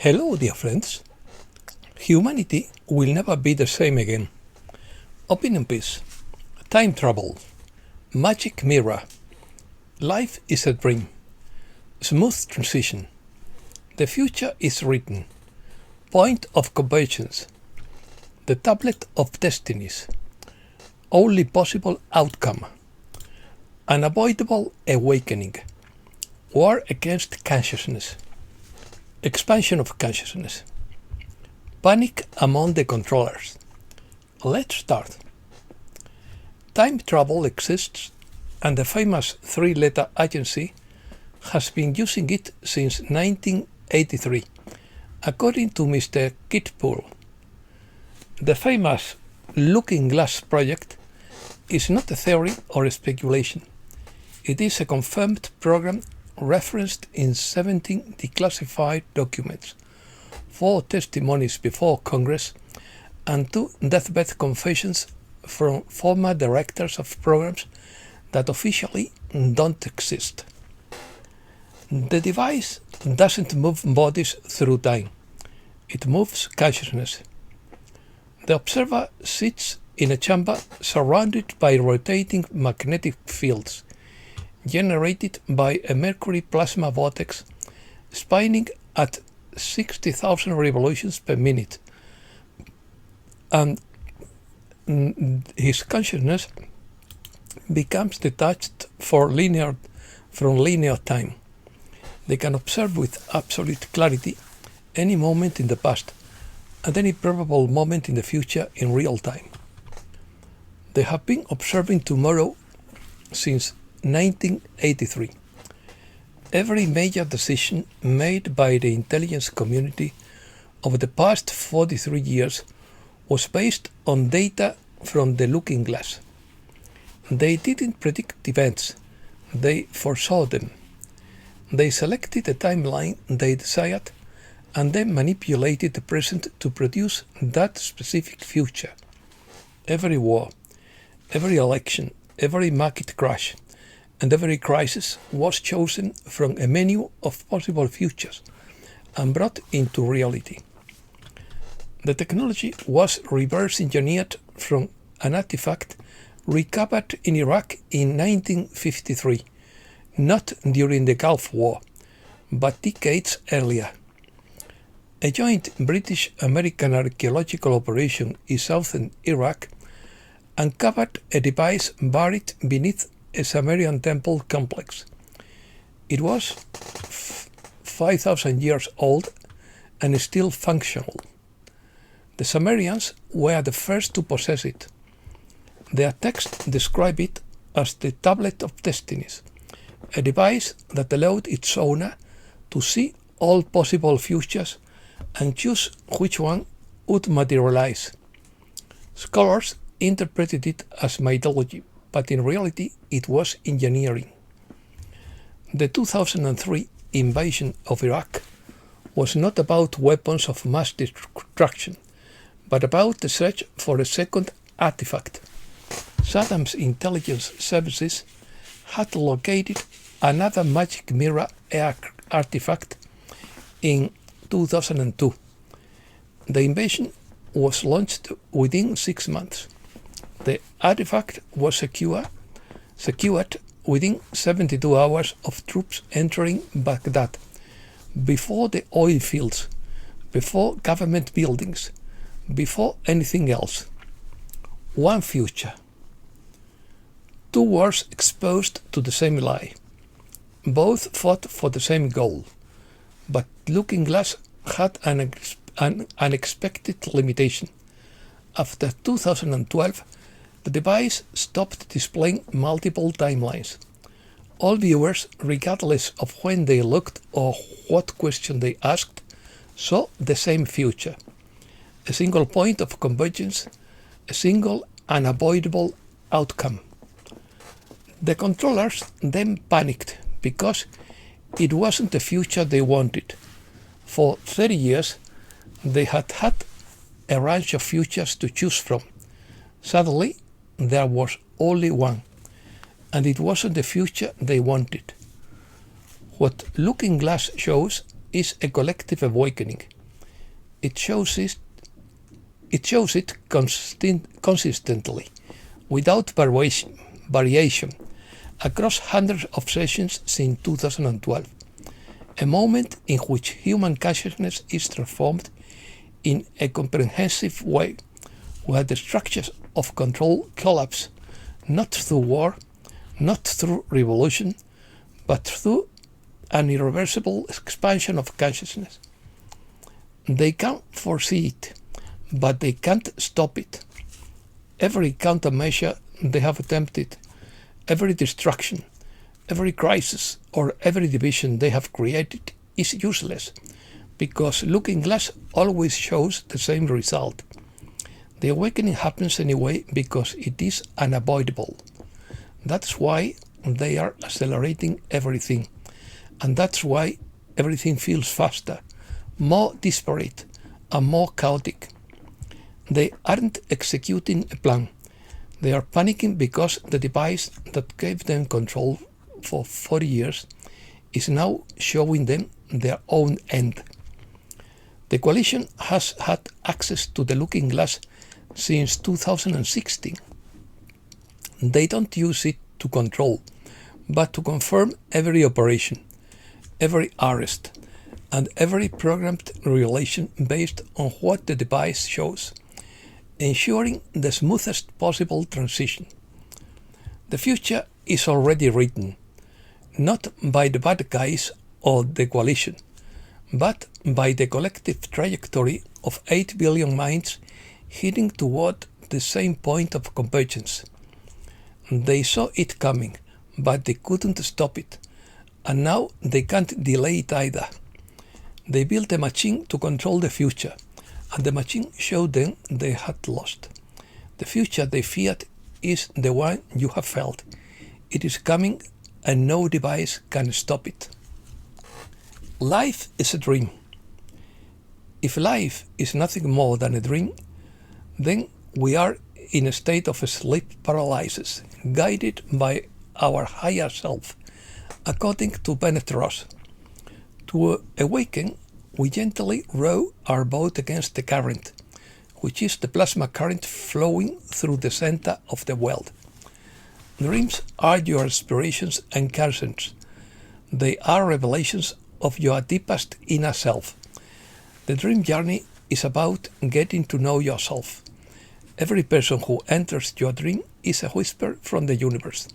Hello, dear friends. Humanity will never be the same again. Opinion piece. Time travel. Magic mirror. Life is a dream. Smooth transition. The future is written. Point of convergence. The tablet of destinies. Only possible outcome. Unavoidable awakening. War against consciousness. Expansion of consciousness. Panic among the controllers. Let's start. Time travel exists, and the famous three-letter agency has been using it since 1983, according to Mr. Kitpool. The famous Looking Glass project is not a theory or a speculation. It is a confirmed program referenced in 17 declassified documents, 4 testimonies before Congress, and 2 deathbed confessions from former directors of programs that officially don't exist. The device doesn't move bodies through time. It moves consciousness. The observer sits in a chamber surrounded by rotating magnetic fields generated by a mercury plasma vortex spinning at 60,000 revolutions per minute, and his consciousness becomes detached from linear time. They can observe with absolute clarity any moment in the past and any probable moment in the future in real time. They have been observing tomorrow since 1983. Every major decision made by the intelligence community over the past 43 years was based on data from the Looking Glass. They didn't predict events, they foresaw them. They selected a timeline they desired and then manipulated the present to produce that specific future. Every war, every election, every market crash, and every crisis was chosen from a menu of possible futures and brought into reality. The technology was reverse engineered from an artifact recovered in Iraq in 1953, not during the Gulf War, but decades earlier. A joint British-American archaeological operation in southern Iraq uncovered a device buried beneath a Sumerian temple complex. It was 5,000 years old and still functional. The Sumerians were the first to possess it. Their text described it as the tablet of destinies, a device that allowed its owner to see all possible futures and choose which one would materialize. Scholars interpreted it as mythology, but in reality it was engineering. The 2003 invasion of Iraq was not about weapons of mass destruction, but about the search for a second artifact. Saddam's intelligence services had located another magic mirror artifact in 2002. The invasion was launched within 6 months. The artifact was secured within 72 hours of troops entering Baghdad, before the oil fields, before government buildings, before anything else. One future. 2 wars exposed to the same lie. Both fought for the same goal, but Looking Glass had an unexpected limitation. After 2012, the device stopped displaying multiple timelines. All viewers, regardless of when they looked or what question they asked, saw the same future. A single point of convergence, a single unavoidable outcome. The controllers then panicked because it wasn't the future they wanted. For 30 years, they had had a range of futures to choose from. Suddenly, there was only one, and it wasn't the future they wanted. What Looking Glass shows is a collective awakening. It shows it consistently, without variation, across hundreds of sessions since 2012, a moment in which human consciousness is transformed in a comprehensive way, where the structures of control collapse, not through war, not through revolution, but through an irreversible expansion of consciousness. They can foresee it, but they can't stop it. Every countermeasure they have attempted, every destruction, every crisis, or every division they have created is useless, because Looking Glass always shows the same result. The awakening happens anyway because it is unavoidable. That's why they are accelerating everything, and that's why everything feels faster, more disparate, and more chaotic. They aren't executing a plan. They are panicking because the device that gave them control for 40 years is now showing them their own end. The coalition has had access to the Looking Glass since 2016. They don't use it to control, but to confirm every operation, every arrest, and every programmed relation based on what the device shows, ensuring the smoothest possible transition. The future is already written, not by the bad guys or the coalition, but by the collective trajectory of 8 billion minds heading toward the same point of convergence. They saw it coming, but they couldn't stop it, and now they can't delay it either. They built a machine to control the future, and the machine showed them they had lost. The future they feared is the one you have felt. It is coming, and no device can stop it. Life is a dream. If life is nothing more than a dream, then we are in a state of sleep paralysis, guided by our higher self, according to Bennett Ross. To awaken, we gently row our boat against the current, which is the plasma current flowing through the center of the world. Dreams are your aspirations and concerns. They are revelations of your deepest inner self. The dream journey is about getting to know yourself. Every person who enters your dream is a whisper from the universe.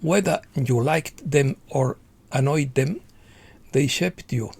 Whether you liked them or annoyed them, they shaped you.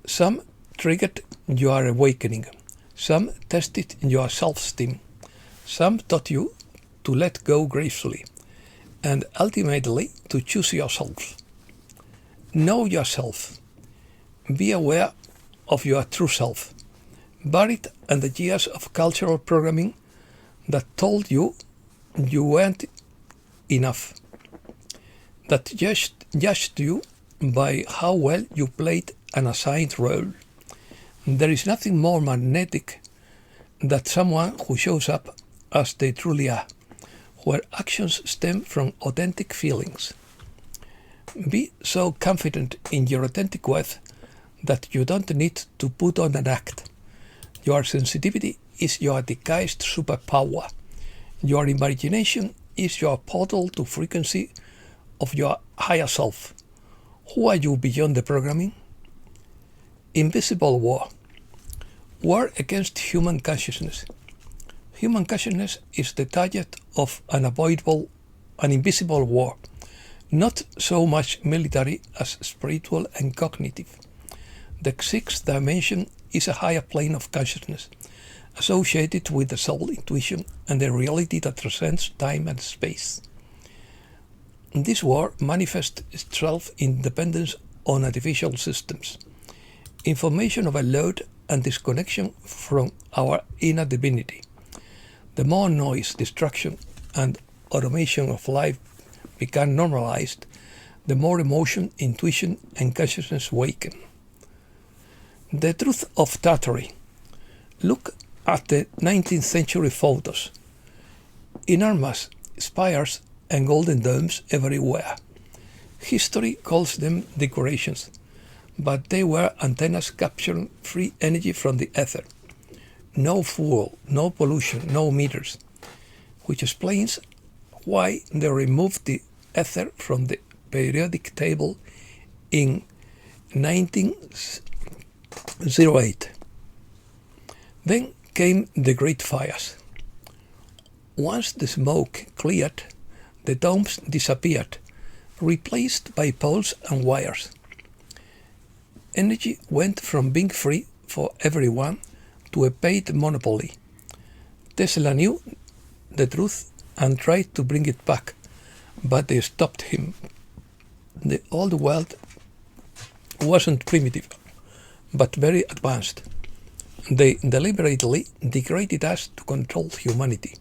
Some triggered your awakening. Some tested your self-esteem. Some taught you to let go gracefully, and ultimately to choose yourself. Know yourself. Be aware of your true self, buried under years of cultural programming that told you you weren't enough, that judged you by how well you played an assigned role. There is nothing more magnetic than someone who shows up as they truly are, where actions stem from authentic feelings. Be so confident in your authentic worth that you don't need to put on an act. Your sensitivity is your disguised superpower. Your imagination is your portal to frequency of your higher self. Who are you beyond the programming? Invisible war. War against human consciousness. Human consciousness is the target of an invisible war, not so much military as spiritual and cognitive. The sixth dimension is a higher plane of consciousness, associated with the soul intuition and the reality that transcends time and space. This war manifests itself in dependence on artificial systems, information overload, and disconnection from our inner divinity. The more noise, distraction, and automation of life become normalized, the more emotion, intuition, and consciousness awaken. The truth of Tartary. Look at the 19th century photos. Enormous spires and golden domes everywhere. History calls them decorations, but they were antennas capturing free energy from the ether. No fuel, no pollution, no meters, which explains why they removed the ether from the periodic table in 1908. Then came the Great Fires. Once the smoke cleared, the domes disappeared, replaced by poles and wires. Energy went from being free for everyone to a paid monopoly. Tesla knew the truth and tried to bring it back, but they stopped him. The old world wasn't primitive, but very advanced. They deliberately degraded us to control humanity.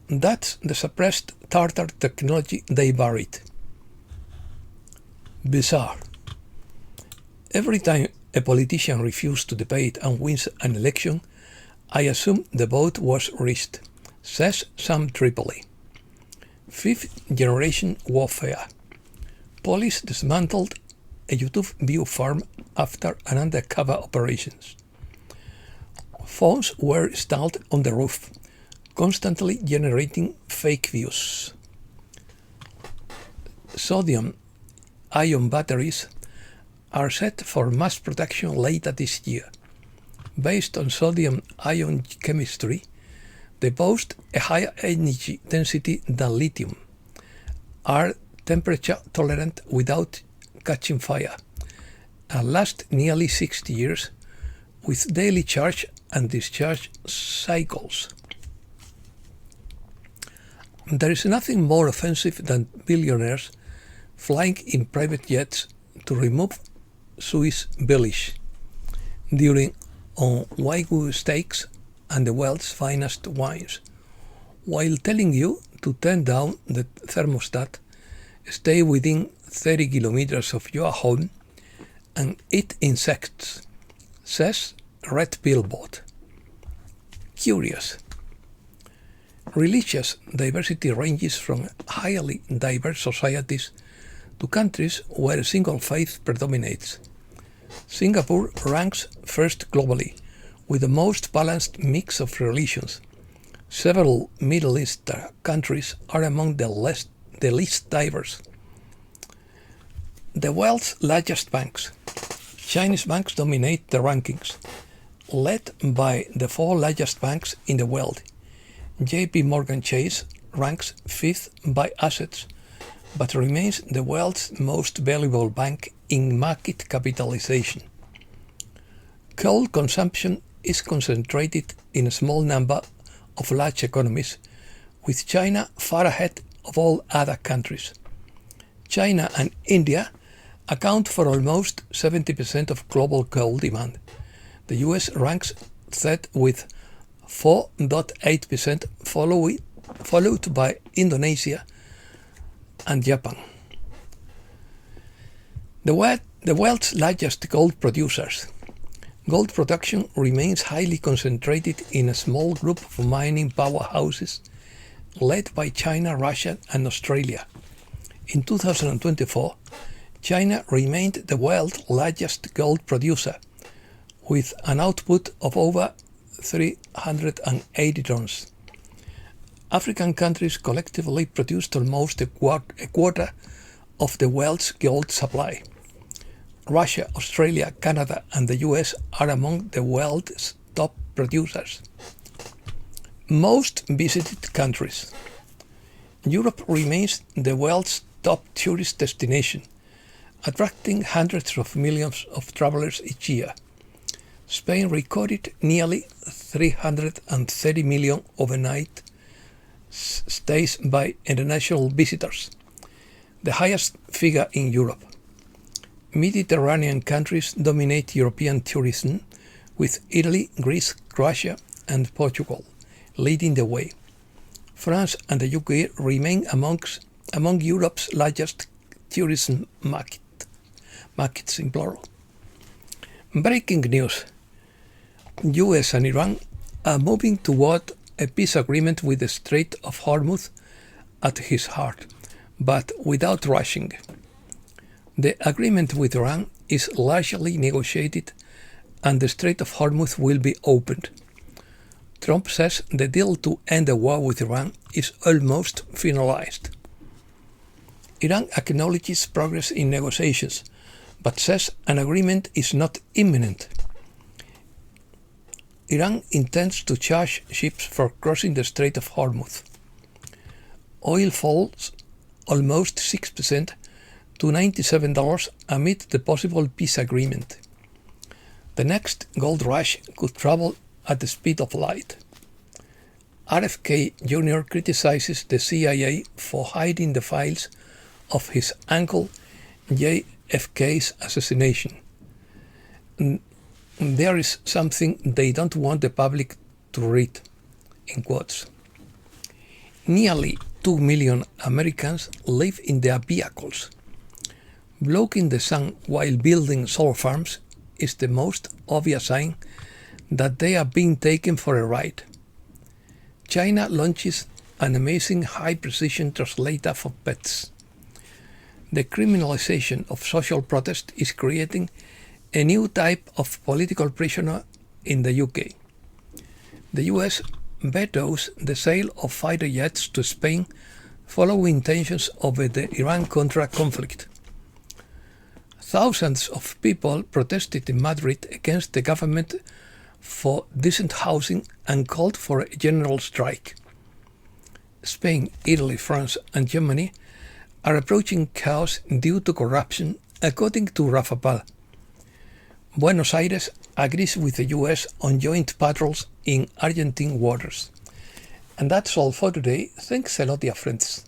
That's the suppressed Tartar technology they buried. Bizarre. Every time a politician refuses to debate and wins an election, I assume the vote was rigged, says Sam Tripoli. Fifth-generation warfare. Police dismantled a YouTube view farm after an undercover operations. Phones were installed on the roof, constantly generating fake views. Sodium-ion batteries are set for mass production later this year. Based on sodium-ion chemistry, they boast a higher energy density than lithium, are temperature tolerant without catching fire, and last nearly 60 years with daily charge and discharge cycles. There is nothing more offensive than billionaires flying in private jets to remove Swiss village during on Wagyu steaks and the world's finest wines, while telling you to turn down the thermostat, stay within 30 kilometers of your home, and eat insects, says Red Billboard. Curious. Religious diversity ranges from highly diverse societies to countries where a single faith predominates. Singapore ranks first globally, with the most balanced mix of religions. Several Middle East countries are among the least diverse. The world's largest banks. Chinese banks dominate the rankings, led by the four largest banks in the world. JP Morgan Chase ranks fifth by assets, but remains the world's most valuable bank in market capitalization. Coal consumption is concentrated in a small number of large economies, with China far ahead of all other countries. China and India account for almost 70% of global coal demand. The US ranks third with 4.8%, followed by Indonesia and Japan. The world's largest gold producers. Gold production remains highly concentrated in a small group of mining powerhouses led by China, Russia, and Australia. In 2024, China remained the world's largest gold producer, with an output of over 380 tons. African countries collectively produced almost a quarter of the world's gold supply. Russia, Australia, Canada, and the US are among the world's top producers. Most visited countries. Europe remains the world's top tourist destination, attracting hundreds of millions of travelers each year. Spain recorded nearly 330 million overnight stays by international visitors, the highest figure in Europe. Mediterranean countries dominate European tourism, with Italy, Greece, Croatia, and Portugal leading the way. France and the UK remain among Europe's largest tourism markets in plural. Breaking news. US and Iran are moving toward a peace agreement with the Strait of Hormuz at his heart, but without rushing. The agreement with Iran is largely negotiated and the Strait of Hormuz will be opened. Trump says the deal to end the war with Iran is almost finalized. Iran acknowledges progress in negotiations, but says an agreement is not imminent. Iran intends to charge ships for crossing the Strait of Hormuz. Oil falls almost 6% to $97 amid the possible peace agreement. The next gold rush could travel at the speed of light. RFK Jr. criticizes the CIA for hiding the files of his uncle JFK's assassination. There is something they don't want the public to read, in quotes. Nearly 2 million Americans live in their vehicles. Blocking the sun while building solar farms is the most obvious sign that they are being taken for a ride. China launches an amazing high-precision translator for pets. The criminalization of social protest is creating a new type of political prisoner in the UK. The US vetoes the sale of fighter jets to Spain following tensions over the Iran-Contra conflict. Thousands of people protested in Madrid against the government for decent housing and called for a general strike. Spain, Italy, France and Germany are approaching chaos due to corruption, according to Rafa Pal. Buenos Aires agrees with the US on joint patrols in Argentine waters. And that's all for today. Thanks a lot, dear friends.